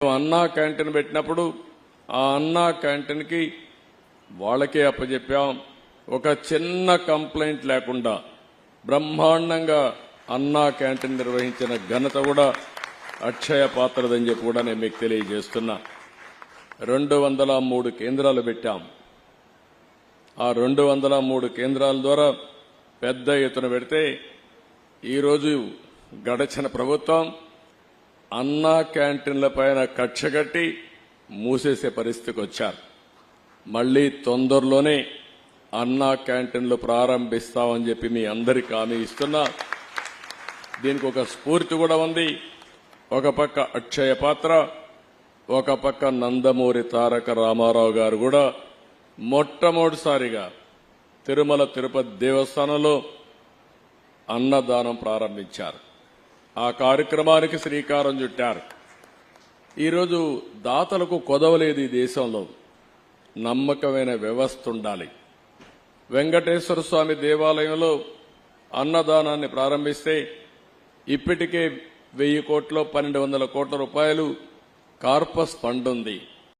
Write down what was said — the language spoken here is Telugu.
అన్నా క్యాంటీన్ పెట్టినప్పుడు ఆ అన్నా క్యాంటీన్కి వాళ్ళకే అప్పచెప్పాం. ఒక చిన్న కంప్లైంట్ లేకుండా బ్రహ్మాండంగా అన్నా క్యాంటీన్ నిర్వహించిన ఘనత కూడా అక్షయ పాత్రదని చెప్పి కూడా నేను మీకు తెలియజేస్తున్నా. 203 కేంద్రాలు పెట్టాం. ఆ 203 కేంద్రాల ద్వారా పెద్ద ఎత్తున పెడితే ఈరోజు గడచిన ప్రభుత్వం అన్నా క్యాంటీన్ల పైన కక్షగట్టి మూసేసే పరిస్థితికి వచ్చారు. మళ్లీ తొందరలోనే అన్నా క్యాంటీన్లు ప్రారంభిస్తామని చెప్పి మీ అందరికీ హామీ ఇస్తున్నా. దీనికి ఒక స్ఫూర్తి కూడా ఉంది. ఒక పక్క అక్షయ పాత్ర, ఒక పక్క నందమూరి తారక రామారావు గారు కూడా మొట్టమొదటిసారిగా తిరుమల తిరుపతి దేవస్థానంలో అన్నదానం ప్రారంభించారు. ఆ కార్యక్రమానికి శ్రీకారం చుట్టారు. ఈరోజు దాతలకు కొదవలేదు. ఈ దేశంలో నమ్మకమైన వ్యవస్థ ఉండాలి. వెంకటేశ్వర స్వామి దేవాలయంలో అన్నదానాన్ని ప్రారంభిస్తే ఇప్పటికే 1000 కోట్లు 1200 కోట్ల రూపాయలు కార్పస్ ఫండ్ ఉంది.